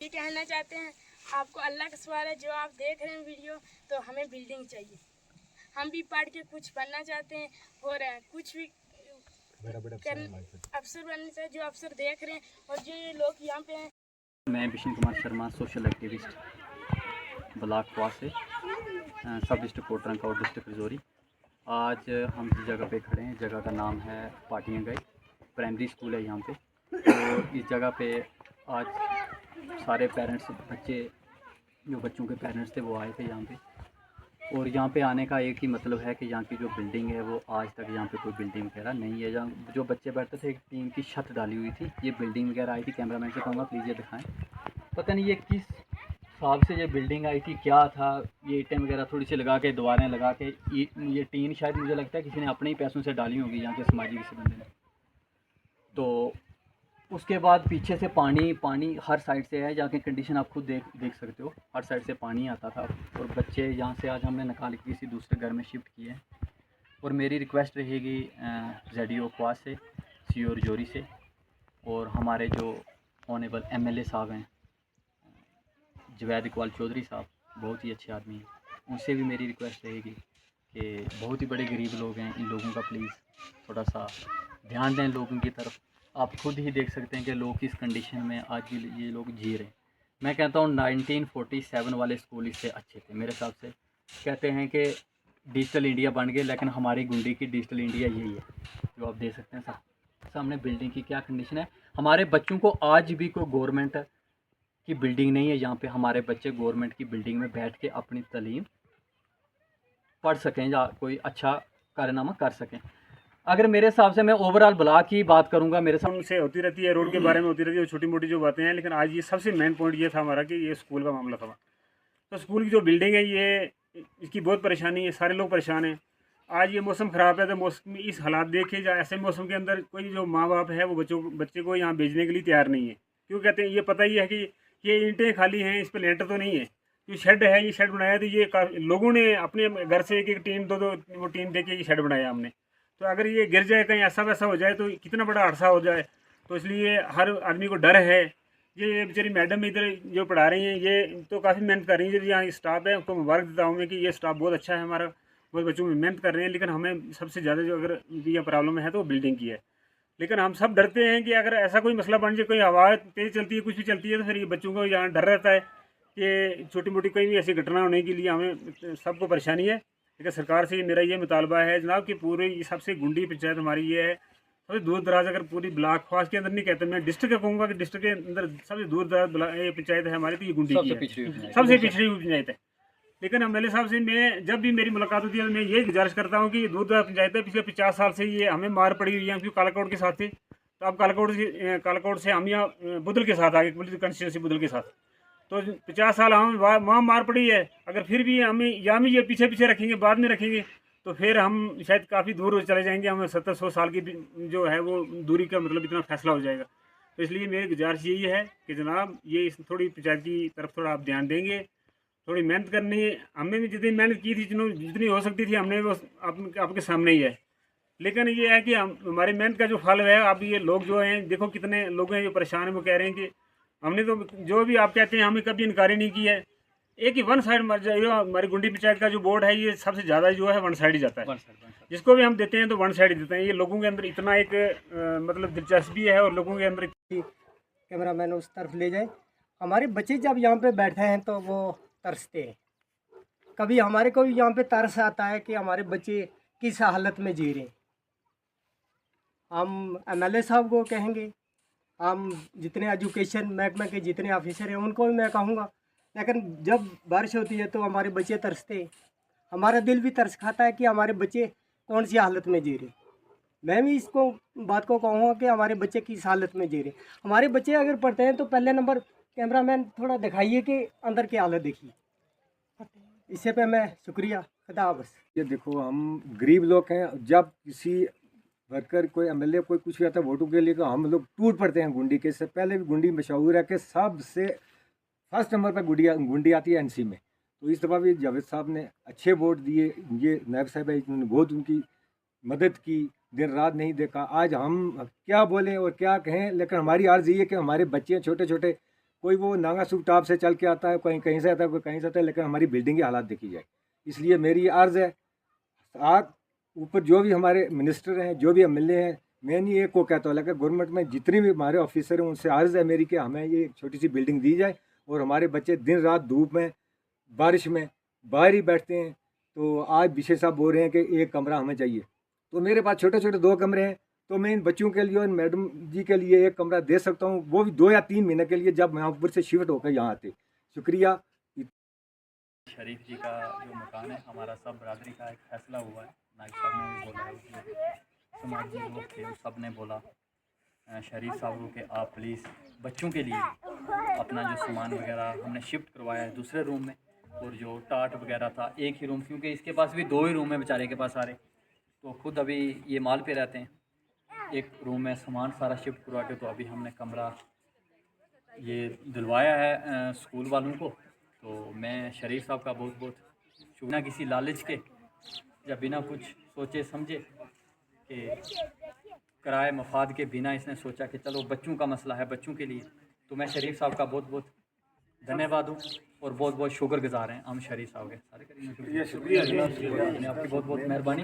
ये कहना चाहते हैं आपको अल्लाह का सवाल है। जो आप देख रहे हैं वीडियो, तो हमें बिल्डिंग चाहिए। हम भी पढ़ के कुछ बनना चाहते हैं और कुछ भी अफसर बनना चाहिए। जो अफसर देख रहे हैं और जो ये लोग यहाँ पे हैं। मैं Bishan Kumar Sharma, social activist, block क्वा से, सब डिस्ट्रिक्ट कोटरंका और डिस्ट्रिक्ट रजौरी। आज हम जिस जगह पे खड़े हैं, जगह का नाम है पाटियाँ गई, प्राइमरी स्कूल है यहाँ पे। तो इस जगह पे आज सारे पेरेंट्स, जो बच्चों के पेरेंट्स थे वो आए थे यहाँ पे। और यहाँ पे आने का एक ही मतलब है कि यहाँ की जो बिल्डिंग है वो आज तक यहाँ पे कोई बिल्डिंग वगैरह नहीं है। जहाँ जो बच्चे बैठते थे, एक टीन की छत डाली हुई थी, ये बिल्डिंग वगैरह आई थी। कैमरामैन से कहूँगा प्लीज़ ये दिखाएं। पता नहीं ये किस हिसाब से ये बिल्डिंग आई थी, क्या था। ये ईंटें वगैरह थोड़ी सी लगा के, दीवारें लगा के, ये टीन शायद मुझे लगता है किसी ने अपने ही पैसों से डाली होगी, यहाँ के समाजी किसी बंदे ने। तो उसके बाद पीछे से पानी हर साइड से है। यहाँ की कंडीशन आप खुद देख सकते हो, हर साइड से पानी आता था। और बच्चे यहाँ से आज हमने निकाल के किसी दूसरे घर में शिफ्ट किए हैं। और मेरी रिक्वेस्ट रहेगी ZDO क्वा से, CO रजौरी से, और हमारे जो ऑनरेबल MLA साहब हैं, जवेद इकबाल चौधरी साहब, बहुत ही अच्छे आदमी हैं, उनसे भी मेरी रिक्वेस्ट रहेगी कि बहुत ही बड़े गरीब लोग हैं, इन लोगों का प्लीज़ थोड़ा सा ध्यान दें लोगों की तरफ। आप खुद ही देख सकते हैं कि लोग किस कंडीशन में आज ये लोग जी रहे हैं। मैं कहता हूँ 1947 वाले स्कूल इससे अच्छे थे मेरे हिसाब से। कहते हैं कि डिजिटल इंडिया बन गए, लेकिन हमारी गुंडी की डिजिटल इंडिया यही है जो आप देख सकते हैं। सामने बिल्डिंग की क्या कंडीशन है। हमारे बच्चों को आज भी कोई गवर्नमेंट की बिल्डिंग नहीं है यहाँ पे। हमारे बच्चे गवर्नमेंट की बिल्डिंग में बैठ के अपनी तालीम पढ़ सकें या कोई अच्छा कारनामा कर सकें। अगर मेरे हिसाब से मैं ओवरऑल ब्लॉक की बात करूंगा, मेरे साथ उनसे होती रहती है, रोड के बारे में होती रहती है, छोटी मोटी जो बातें हैं। लेकिन आज ये सबसे मेन पॉइंट ये था हमारा कि ये स्कूल का मामला था। तो स्कूल की जो बिल्डिंग है, ये इसकी बहुत परेशानी है, सारे लोग परेशान हैं। आज ये मौसम ख़राब है, तो मौसम इस हालात देखे जा, ऐसे मौसम के अंदर कोई जो माँ बाप है वो बच्चे को यहाँ भेजने के लिए तैयार नहीं है। क्यों कहते हैं, ये पता ही है कि ये ईंटें खाली हैं, इस पर लेंटर तो नहीं है। जो शेड है, ये शेड बनाया तो ये लोगों ने अपने घर से एक टीन दो वो टीन दे के ये शेड बनाया हमने। तो अगर ये गिर जाए, कहीं ऐसा वैसा हो जाए, तो कितना बड़ा हादसा हो जाए। तो इसलिए हर आदमी को डर है। ये बेचारी मैडम इधर जो पढ़ा रही हैं, ये तो काफ़ी मेहनत कर रही हैं। जो यहाँ स्टाफ है उनको मुबारक देता हूँ मैं कि ये स्टाफ बहुत अच्छा है हमारा, बहुत बच्चों में मेहनत कर रहे हैं। लेकिन हमें सबसे ज़्यादा जो अगर ये प्रॉब्लम है तो वो बिल्डिंग की है। लेकिन हम सब डरते हैं कि अगर ऐसा कोई मसला बन जाए, कोई हवा तेज़ चलती है, कुछ भी चलती है, तो फिर ये बच्चों को यहाँ डर रहता है कि छोटी मोटी कोई भी ऐसी घटना होने के लिए हमें सबको परेशानी है। लेकिन सरकार से मेरा ये मुतालबा है जनाब कि पूरी सबसे गुंडी पंचायत हमारी ये है, सबसे दूर दराज, अगर पूरी ब्लॉक ख्वास के अंदर नहीं कहते, मैं डिस्ट्रिक्ट का कहूँगा कि डिस्ट्रिक्ट के अंदर सबसे दूर दराज पंचायत है हमारी, तो ये गुंडी की है, सबसे पिछड़ी हुई पंचायत है। लेकिन MLA साहब से मैं जब भी मेरी मुलाकात होती है तो मैं ये गुजारिश करता हूँ कि दूर दराज पंचायत है, पिछले 50 साल से ये हमें मार पड़ी हुई है, क्योंकि कालाकोट के साथ थे। तो अब कालाकोट से हम यहाँ बुदल के साथ आगे, कंस्टिट्यूंसी बुदल के साथ, तो 50 साल हम वहाँ मार पड़ी है। अगर फिर भी हमें यहाँ भी ये पीछे पीछे रखेंगे, बाद में रखेंगे, तो फिर हम शायद काफ़ी दूर चले जाएंगे। हमें 70-100 साल की जो है वो दूरी का मतलब इतना फैसला हो जाएगा। तो इसलिए मेरी गुजारिश यही है कि जनाब ये इस थोड़ी पंचायत की तरफ थोड़ा आप ध्यान देंगे, थोड़ी मेहनत करनी है। हमने भी जितनी मेहनत की थी, जितनी हो सकती थी, हमने वो आपके सामने ही है। लेकिन ये है कि हमारी मेहनत का जो फल है, अब ये लोग जो हैं, देखो कितने लोग हैं जो परेशान हैं, वो कह रहे हैं कि हमने तो जो भी आप कहते हैं हमें कभी इनकारी नहीं की है। एक ही वन साइड मर जाए। हमारी गुंडी पंचायत का जो बोर्ड है, ये सबसे ज़्यादा जो है वन साइड ही जाता है। जिसको भी हम देते हैं तो वन साइड ही देते हैं। ये लोगों के अंदर इतना एक मतलब दिलचस्पी है, और लोगों के अंदर कैमरा मैन उस तरफ ले जाए। हमारे बच्चे जब यहाँ पे बैठे हैं तो वो तरसते हैं। कभी हमारे को भी यहाँ पे तरस आता है कि हमारे बच्चे किस हालत में जी रहे हैं। हम MLA साहब को कहेंगे, हम जितने एजुकेशन महकमे के जितने ऑफिसर हैं उनको भी मैं कहूँगा। लेकिन जब बारिश होती है तो हमारे बच्चे तरसते हैं। हमारा दिल भी तरस खाता है कि हमारे बच्चे कौन सी हालत में जी रहे। मैं भी इसको बात को कहूँगा कि हमारे बच्चे किस हालत में जी रहे। हमारे बच्चे अगर पढ़ते हैं तो पहले नंबर कैमरामैन थोड़ा दिखाइए कि अंदर की हालत देखिए। इससे पे मैं शुक्रिया, खुदा हाफ़िज़। ये देखो, हम गरीब लोग हैं। जब किसी वर्कर, कोई MLA, कोई कुछ भी आता है वोटों के लिए, तो हम लोग टूट पड़ते हैं गुंडी के। इससे पहले भी गुंडी मशहूर है कि सबसे फर्स्ट नंबर पर गुंडी आती है NC में। तो इस दफ़ा भी जावेद साहब ने अच्छे वोट दिए। ये नायब साहब है, इन्होंने बहुत उनकी मदद की, दिन रात नहीं देखा। आज हम क्या बोलें और क्या कहें, लेकिन हमारी अर्ज़ ये है कि हमारे बच्चे छोटे छोटे, कोई वो नांगा सूख टाप से चल के आता है, कोई कहीं से आता है, कोई कहीं से आता है, लेकिन हमारी बिल्डिंग की हालात देखी जाए। इसलिए मेरी अर्ज़ है, आप ऊपर जो भी हमारे मिनिस्टर हैं, जो भी एमएलए हैं, मैं नहीं एक को कहता हूँ, लेकिन गवर्नमेंट में जितने भी हमारे ऑफिसर हैं उनसे अर्ज़ है मेरी कि हमें ये एक छोटी सी बिल्डिंग दी जाए और हमारे बच्चे दिन रात धूप में बारिश में बाहर ही बैठते हैं। तो आज विशेष साहब बोल रहे हैं कि एक कमरा हमें चाहिए, तो मेरे पास छोटे छोटे 2 कमरे हैं, तो मैं इन बच्चों के लिए और मैडम जी के लिए एक कमरा दे सकता हूँ, वो भी 2 या 3 महीने के लिए, जब मैं ऊपर से शिफ्ट होकर यहाँ आते। शुक्रिया। शरीफ जी का जो मकान है हमारा सब बरादरी का एक फैसला हुआ है। नाइक साहब ने भी बोला है, समाजी लोग थे वो सब ने बोला शरीफ साहब को कि आप प्लीज़ बच्चों के लिए अपना जो सामान वगैरह हमने शिफ्ट करवाया है दूसरे रूम में, और जो टाट वगैरह था एक ही रूम, क्योंकि इसके पास भी 2 ही रूम है बेचारे के पास सारे, तो खुद अभी ये माल पे रहते हैं, एक रूम में सामान सारा शिफ्ट करवा के, तो अभी हमने कमरा ये दिलवाया है स्कूल वालों को। तो मैं शरीफ साहब का बहुत बहुत शुक्रिया, किसी लालच के या बिना कुछ सोचे समझे कि किराए मफाद के बिना इसने सोचा कि चलो बच्चों का मसला है बच्चों के लिए, तो मैं शरीफ साहब का बहुत बहुत धन्यवाद हूँ और बहुत बहुत शुक्रगुजार हैं हम शरीफ साहब के सारे। शुक्रिया, आपकी बहुत बहुत मेहरबानी।